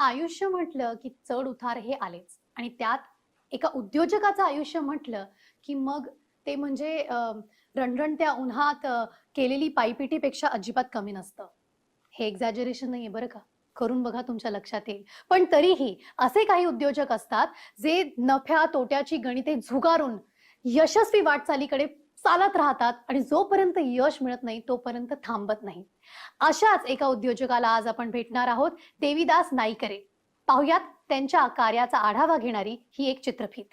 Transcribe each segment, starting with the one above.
आयुष्य म्हटलं की चढ उतार हे आलेच आणि त्यात एका उद्योजकाचं आयुष्य म्हटलं की मग ते म्हणजे रणरणत्या उन्हात केलेली पायपिटीपेक्षा अजिबात कमी नसतं. हे एक्झॅजरेशन नाहीये बरं का. करून बघा तुमच्या लक्षात येईल. पण तरीही असे काही उद्योजक असतात जे नफ्या तोट्याची गणिते झुगारून यशस्वी वाटचालीकडे चालत राहतात आणि जोपर्यंत यश मिळत नाही तोपर्यंत थांबत नाही. अशाच एका उद्योजकाला आज आपण भेटणार आहोत, देवीदास नाईकरे. पाहुयात त्यांच्या कार्याचा आढावा घेणारी ही एक चित्रफीत.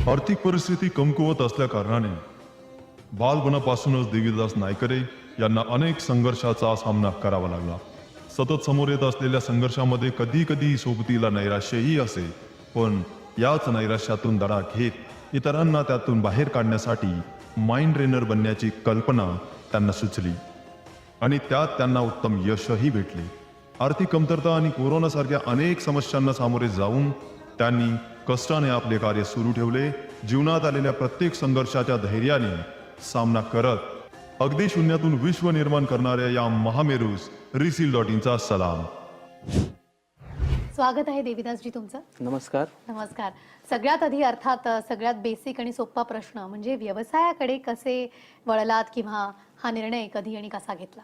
आर्थिक परिस्थिती कमकुवत असल्या कारणाने बालपणापासूनच देवीदास नायकरे यांना अनेक संघर्षाचा सामना करावा लागला. सतत समोर येत असलेल्या संघर्षामध्ये कधी कधी सोबतीला नैराश्यही असे, पण याच नैराश्यातून धडा घेत इतरांना त्यातून बाहेर काढण्यासाठी माइंड ट्रेनर बनण्याची कल्पना त्यांना सुचली आणि त्यात त्यांना उत्तम यशही भेटले. आर्थिक कमतरता आणि कोरोनासारख्या अनेक समस्यांना सामोरे जाऊन त्यांनी कष्टाने आपले कार्य सुरू ठेवले. जीवनात आलेल्या प्रत्येक संघर्षाच्या धैर्याने सामना करत अगदी शून्यातून विश्व निर्माण करणाऱ्या या महामेरूस रिसील.inचा सलाम. स्वागत आहे देवीदासजी तुमचं. नमस्कार. नमस्कार. सगळ्यात आधी अर्थात सगळ्यात बेसिक आणि सोपा प्रश्न म्हणजे व्यवसायाकडे कसे वळलात किंवा हा निर्णय कधी आणि कसा घेतला?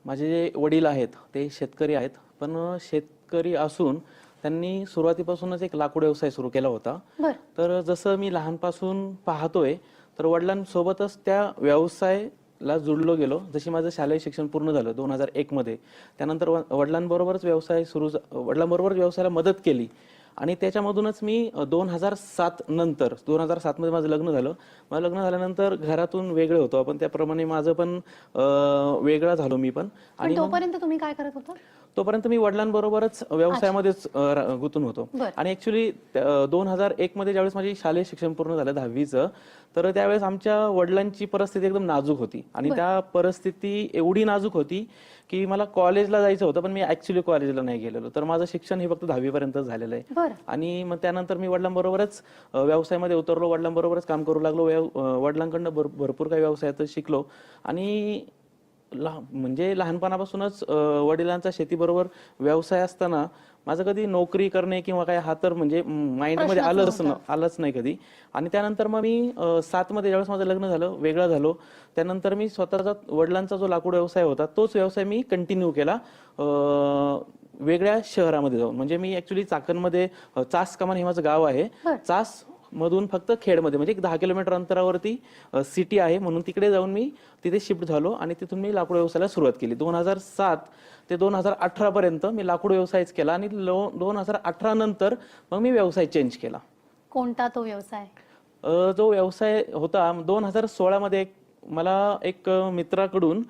माझे जे वडील आहेत ते शेतकरी आहेत, पण शेतकरी असून त्यांनी सुरुवातीपासूनच एक लाकूड व्यवसाय सुरू केला होता. तर जसं मी लहानपासून पाहतोय तर वडिलांसोबतच त्या व्यवसायाला जुळलो गेलो. जशी माझं शालेय शिक्षण पूर्ण झालं 2001 मध्ये, त्यानंतर वडिलांबरोबरच वडिलांबरोबर व्यवसायाला मदत केली आणि त्याच्यामधूनच मी 2007 नंतर 2007 मध्ये माझं लग्न झालं. माझं लग्न झाल्यानंतर घरातून वेगळे होतो आपण, त्याप्रमाणे माझं पण वेगळा झालो मी पण. आणि तोपर्यंत तुम्ही काय करत होता? तोपर्यंत मी वडिलांबरोबरच व्यवसायामध्येच गुंतून होतो. आणि ऍक्च्युली 2001 मध्ये ज्यावेळेस माझी शालेय शिक्षण पूर्ण झालं 10वीचं, तर त्यावेळेस आमच्या वडिलांची परिस्थिती एकदम नाजूक होती आणि त्या परिस्थिती एवढी नाजूक होती की मला कॉलेजला जायचं होतं, पण मी ऍक्च्युली कॉलेजला नाही गेलेलो. तर माझं शिक्षण हे फक्त 10वी पर्यंत झालेलं आहे. आणि मग त्यानंतर मी वडिलांबरोबरच व्यवसायामध्ये उतरलो, वडिलांबरोबरच काम करू लागलो. वडिलांकडनं भरपूर काही व्यवसायात शिकलो आणि म्हणजे लहानपणापासूनच वडिलांचा शेतीबरोबर व्यवसाय असताना माझं कधी नोकरी करणे किंवा काय हा तर म्हणजे माइंडमध्ये आलंच नाही कधी. आणि त्यानंतर मग मी 7 मध्ये ज्यावेळेस माझं लग्न झालं, वेगळा झालो, त्यानंतर मी स्वतःचा वडिलांचा जो लाकूड व्यवसाय होता तोच व्यवसाय मी कंटिन्यू केला वेगळ्या शहरामध्ये जाऊन. म्हणजे मी ऍक्च्युली चाकणमध्ये, चास कमान हे माझं गाव आहे, चास मधून फक्त खेडमध्ये म्हणजे 10 किलोमीटर अंतरावरती सिटी आहे, म्हणून तिकडे जाऊन मी तिथे शिफ्ट झालो आणि तिथून मी लाकूड व्यवसायाला सुरुवात केली. 2007 ते 2018 पर्यंत मी लाकूड व्यवसायच केला आणि 2018 नंतर मग मी व्यवसाय चेंज केला. कोणता तो व्यवसाय? जो व्यवसाय होता 2016 मध्ये मला एक मित्राकडून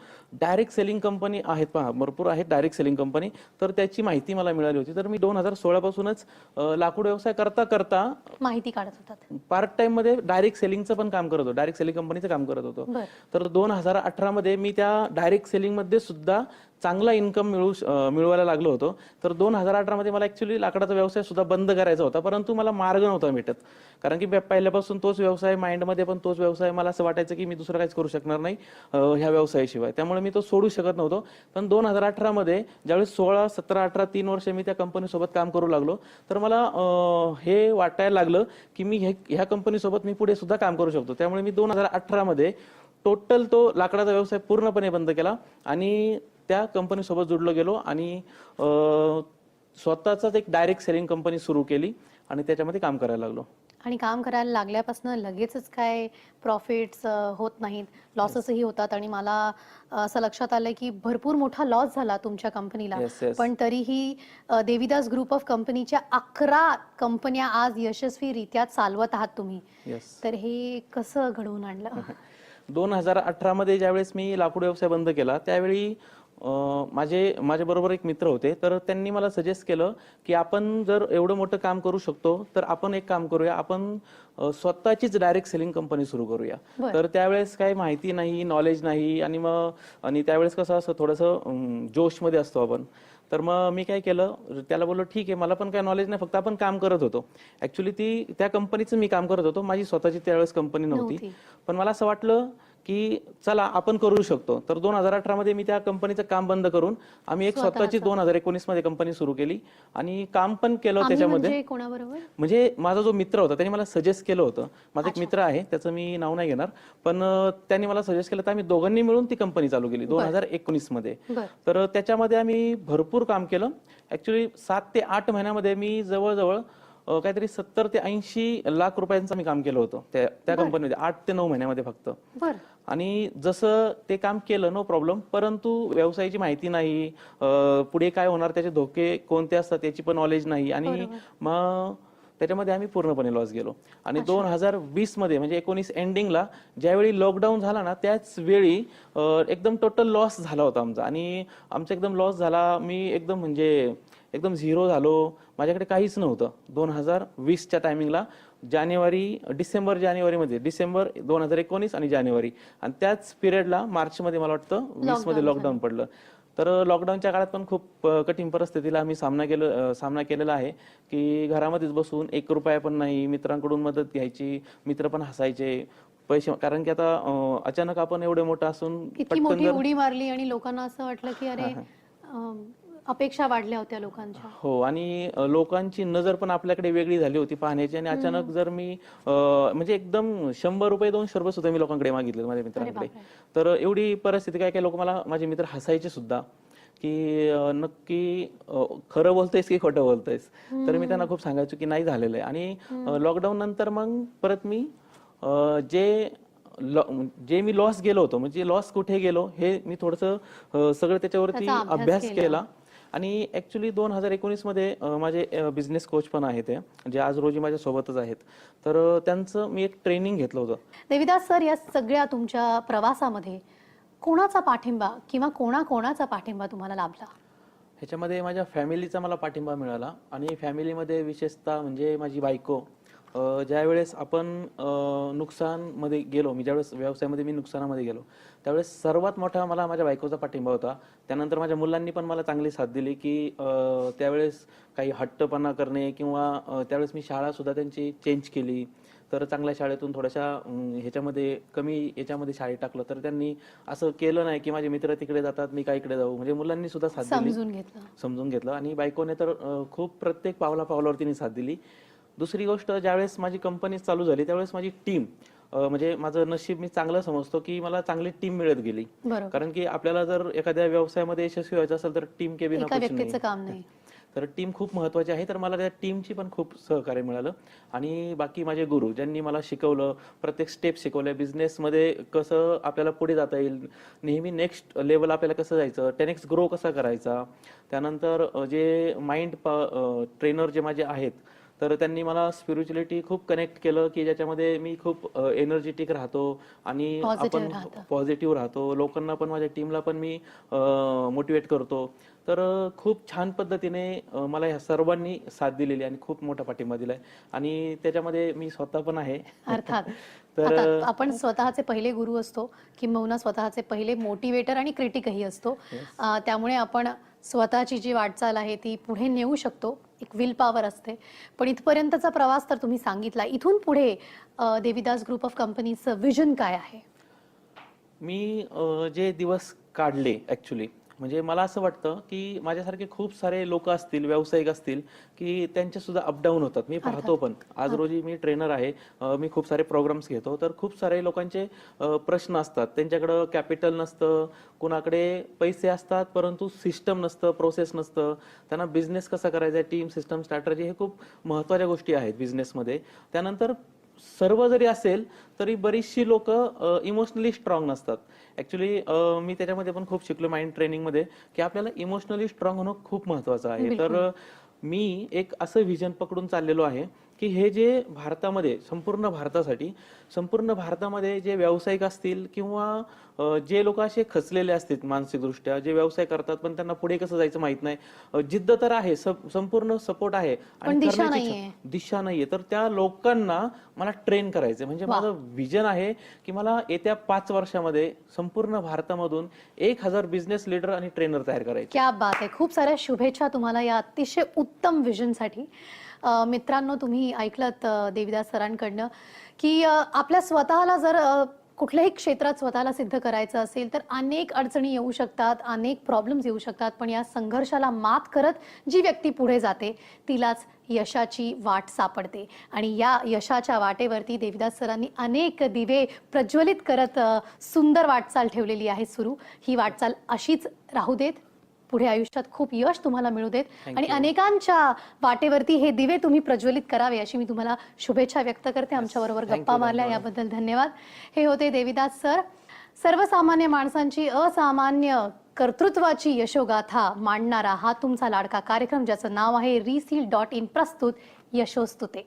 डायरेक्ट सेलिंग कंपनी आहेत, पहा भरपूर आहेत डायरेक्ट सेलिंग कंपनी, तर त्याची माहिती मला मिळाली होती. तर मी 2016 पासूनच लाकूड व्यवसाय करता करता माहिती काढत होतात. पार्ट टाइम मध्ये डायरेक्ट सेलिंगचं पण काम करत होतो, डायरेक्ट सेलिंग कंपनीचं काम करत होतो. तर 2018 मध्ये मी त्या डायरेक्ट सेलिंग मध्ये सुद्धा चांगला इन्कम मिळवायला लागलो होतो. तर 2018 मध्ये मला ऍक्च्युली लाकडाचा व्यवसाय सुद्धा बंद करायचा होता, परंतु मला मार्ग नव्हता भेटत. कारण की पहिल्यापासून तोच व्यवसाय माइंडमध्ये, पण तोच व्यवसाय मला असं वाटायचं की मी दुसरं काहीच करू शकणार नाही ह्या व्यवसायाशिवाय, त्यामुळे मी तो सोडू शकत नव्हतो. पण 2018 मध्ये ज्यावेळेस 16, 17, 18 3 वर्ष मी त्या कंपनीसोबत काम करू लागलो, तर मला हे वाटायला लागलं की मी ह्या कंपनीसोबत मी पुढे सुद्धा काम करू शकतो. त्यामुळे मी 2018 मध्ये टोटल तो लाकडाचा व्यवसाय पूर्णपणे बंद केला आणि त्या कंपनीसोबत जुडलो गेलो आणि स्वतःचाच एक डायरेक्ट सेलिंग कंपनी सुरू केली आणि त्याच्यामध्ये काम करायला लागलो. आणि काम करायला लागल्यापासून लगेचच काय प्रॉफिट्स होत नाहीत, लॉसेसही होतात. आणि मला असं लक्षात आलं की भरपूर मोठा लॉस झाला तुमच्या कंपनीला, पण तरीही देवीदास ग्रुप ऑफ कंपनीच्या 11 कंपन्या आज यशस्वीरित्या चालवत आहात तुम्ही. तर हे कसं घडवून आणलं? 2018 मध्ये ज्यावेळेस मी लाकूड व्यवसाय बंद केला त्यावेळी माझ्या बरोबर एक मित्र होते, तर त्यांनी मला सजेस्ट केलं की आपण जर एवढं मोठं काम करू शकतो तर आपण एक काम करूया, आपण स्वतःचीच डायरेक्ट सेलिंग कंपनी सुरू करूया. तर त्यावेळेस काही माहिती नाही, नॉलेज नाही आणि त्यावेळेस कसं असं थोडंसं जोशमध्ये असतो आपण. तर मग मी काय केलं, त्याला बोललो ठीक आहे, मला पण काय नॉलेज नाही, फक्त आपण काम करत होतो. ऍक्च्युली त्या कंपनीचं मी काम करत होतो, माझी स्वतःची त्यावेळेस कंपनी नव्हती. पण मला असं वाटलं की चला आपण करू शकतो. तर 2018 मध्ये मी त्या कंपनीचं काम बंद करून आम्ही एक स्वतःची 2019 मध्ये कंपनी सुरू केली आणि काम पण केलं त्याच्यामध्ये. म्हणजे कोणाबरोबर? म्हणजे माझा जो मित्र होता त्याने मला सजेस्ट केलं होतं. माझा एक मित्र आहे, त्याचं मी नाव नाही घेणार, पण त्यांनी मला सजेस्ट केलं तर आम्ही दोघांनी मिळून ती कंपनी चालू केली 2019 मध्ये. तर त्याच्यामध्ये आम्ही भरपूर काम केलं. ऍक्च्युली 7 ते 8 महिन्यामध्ये मी जवळजवळ काहीतरी 70 ते 80 लाख रुपयांचं मी काम केलं होतं त्या कंपनीमध्ये 8 ते 9 महिन्यामध्ये फक्त. आणि जसं ते काम केलं नो प्रॉब्लेम, परंतु व्यवसायाची माहिती नाही, पुढे काय होणार त्याचे धोके कोणते असतात याची पण नॉलेज नाही आणि मग त्याच्यामध्ये आम्ही पूर्णपणे लॉस गेलो. आणि 2020 मध्ये म्हणजे 19 एंडिंगला ज्यावेळी लॉकडाऊन झाला ना त्याच वेळी एकदम टोटल लॉस झाला होता आमचा. आणि आमचा एकदम लॉस झाला, मी एकदम म्हणजे एकदम झिरो झालो, माझ्याकडे काहीच नव्हतं. 2020च्या टायमिंगला डिसेंबर 2019 आणि जानेवारी, आणि त्याच पिरियडला मार्चमध्ये मला वाटतं 20 मध्ये लॉकडाऊन पडलं. तर लॉकडाऊनच्या काळात पण खूप कठीण परिस्थितीला आम्ही सामना केलेला आहे की घरामध्येच बसून 1 रुपया पण नाही, मित्रांकडून मदत घ्यायची, मित्र पण हसायचे पैसे, कारण की आता अचानक आपण एवढे मोठं असून इतकी मोठी उडी मारली आणि लोकांना असं वाटलं की अरे अपेक्षा वाढल्या होत्या लोकांच्या. हो, आणि लोकांची नजर पण आपल्याकडे वेगळी झाली होती पाहण्याची. आणि अचानक जर मी म्हणजे एकदम 100 रुपये 200 रुपये सुद्धा मी लोकांकडे मागितले माझ्या मित्रांकडे. तर एवढी परिस्थिती, काय काय लोक मला, माझे मित्र हसायचे सुद्धा की नक्की खरं बोलतोयस की खोटं बोलतोयस. तर मी त्यांना खूप सांगायचो की नाही झालेलं आहे. आणि लॉकडाऊन नंतर मग परत मी जे मी लॉस गेलो होतो, म्हणजे लॉस कुठे गेलो हे मी थोडंसं सगळं त्याच्यावरती अभ्यास केला. आणि ऍक्च्युली 2019 मध्ये माझे बिझनेस कोच पण आहेत ते, जे आज रोजी माझ्या सोबतच आहेत. तर त्यांचं मी एक ट्रेनिंग घेतलं होतं. देविदास सर, या सगळ्या तुमच्या प्रवासामध्ये कोणाचा पाठिंबा किंवा कोणाचा पाठिंबा तुम्हाला लाभला? ह्याच्यामध्ये माझ्या फॅमिलीचा मला पाठिंबा मिळाला. आणि फॅमिलीमध्ये विशेषतः म्हणजे माझी बायको. ज्यावेळेस आपण नुकसानमध्ये गेलो, मी ज्यावेळेस व्यवसायामध्ये मी नुकसानामध्ये गेलो, त्यावेळेस सर्वात मोठा मला माझ्या बायकोचा पाठिंबा होता. त्यानंतर माझ्या मुलांनी पण मला चांगली साथ दिली की त्यावेळेस काही हट्टपणा करणे किंवा त्यावेळेस मी शाळा सुद्धा त्यांची चेंज केली. तर चांगल्या शाळेतून थोड्याशा ह्याच्यामध्ये कमी याच्यामध्ये शाळेत टाकलं. तर त्यांनी असं केलं नाही की माझे मित्र तिकडे जातात मी काय इकडे जाऊ, म्हणजे मुलांनी सुद्धा साथ दिली, समजून घेतलं. आणि बायकोने तर खूप प्रत्येक पावलावर तिने साथ दिली. दुसरी गोष्ट, ज्यावेळेस माझी कंपनी चालू झाली त्यावेळेस माझी टीम, म्हणजे माझं नशीब मी चांगलं समजतो की मला चांगली टीम मिळत गेली. कारण की आपल्याला जर एखाद्या व्यवसायामध्ये यशस्वी व्हायचं असेल तर टीम के बिना कुछ नाही. तर टीम खूप महत्वाची आहे. तर मला त्या टीमची पण खूप सहकार्य मिळालं. आणि बाकी माझे गुरु, ज्यांनी मला शिकवलं, प्रत्येक स्टेप शिकवल्या, बिझनेसमध्ये कसं आपल्याला पुढे जाता येईल, नेहमी नेक्स्ट लेवल आपल्याला कसं जायचं, 10x ग्रो कसा करायचा. त्यानंतर जे माइंड ट्रेनर जे माझे आहेत, तर त्यांनी मला स्पिरिच्युअलिटी खूप कनेक्ट केलं की ज्याच्यामध्ये मी खूप एनर्जेटिक राहतो आणि आपण पॉझिटिव्ह राहतो. लोकांना पण, माझ्या टीमला पण मी मोटिवेट करतो. तर खूप छान पद्धतीने मला ह्या सर्वांनी साथ दिलेली आणि खूप मोठा पाठिंबा दिलाय. आणि त्याच्यामध्ये मी स्वतः पण आहे. अर्थात. तर आपण स्वतःचे पहिले गुरु असतो, किंबहुना स्वतःचे पहिले मोटिवेटर आणि क्रिटिकही असतो. त्यामुळे आपण स्वतःची जी वाटचाल आहे ती पुढे नेऊ शकतो, एक विल पॉवर असते. पण इथपर्यंतचा प्रवास तर तुम्ही सांगितला. इथून पुढे देविदास ग्रुप ऑफ कंपनीचं विजन काय आहे? मी जे दिवस काढले ऍक्च्युली, म्हणजे मला असं वाटतं की माझ्यासारखे खूप सारे लोक असतील, व्यावसायिक असतील की त्यांचे सुद्धा अपडाऊन होतात. मी पाहतो पण, आज रोजी मी ट्रेनर आहे, मी खूप सारे प्रोग्राम्स घेतो. तर खूप सारे लोकांचे प्रश्न असतात, त्यांच्याकडे कॅपिटल नसतं, कुणाकडे पैसे असतात परंतु सिस्टम नसतं, प्रोसेस नसतं. त्यांना बिझनेस कसा करायचा, टीम, सिस्टम, स्ट्रॅटजी हे खूप महत्त्वाच्या गोष्टी आहेत बिझनेसमध्ये. त्यानंतर सर्व जरी असेल तरी बरीचशी लोक इमोशनली स्ट्रॉंग नसतात. ऍक्च्युली मी त्याच्यामध्ये पण खूप शिकलो माइंड ट्रेनिंग मध्ये की आपल्याला इमोशनली स्ट्रॉंग होणं खूप महत्वाचं आहे. तर मी एक असं व्हिजन पकडून चाललेलो आहे की हे जे भारतामध्ये, संपूर्ण भारतामध्ये जे व्यावसायिक असतील किंवा जे लोक असे खचलेले असतील मानसिकदृष्ट्या, जे व्यवसाय करतात पण त्यांना पुढे कसं जायचं माहित नाही, जिद्द तर आहे, संपूर्ण सपोर्ट आहे आणि दिशा नाहीये, तर त्या लोकांना मला ट्रेन करायचं. म्हणजे माझं विजन आहे की मला येत्या 5 वर्षामध्ये संपूर्ण भारतामधून 1000 बिझनेस लीडर आणि ट्रेनर तयार करायचे. क्या बात आहे. खूप साऱ्या शुभेच्छा तुम्हाला या अतिशय उत्तम विजनसाठी. मित्रांनो, तुम्ही ऐकलत देविदास सरांकडनं की आपल्या स्वतःला जर कुठल्याही क्षेत्रात स्वतःला सिद्ध करायचं असेल तर अनेक अडचणी येऊ शकतात, अनेक प्रॉब्लेम्स येऊ शकतात, पण या संघर्षाला मात करत जी व्यक्ती पुढे जाते तिलाच यशाची वाट सापडते. आणि या यशाच्या वाटेवरती देविदास सरांनी अनेक दिवे प्रज्वलित करत सुंदर वाटचाल ठेवलेली आहे सुरू. ही वाटचाल अशीच राहू देत. पुढे आयुष्यात खूप यश तुम्हाला मिळू देत आणि अनेकांच्या वाटेवरती हे दिवे तुम्ही प्रज्वलित करावे अशी मी तुम्हाला शुभेच्छा व्यक्त करते. आमच्याबरोबर गप्पा मारल्या याबद्दल धन्यवाद. हे होते देविदास सर. सर्वसामान्य माणसांची असामान्य कर्तृत्वाची यशोगाथा मांडणारा हा तुमचा लाडका कार्यक्रम ज्याचं नाव आहे reseal.in प्रस्तुत यशोस्तुते.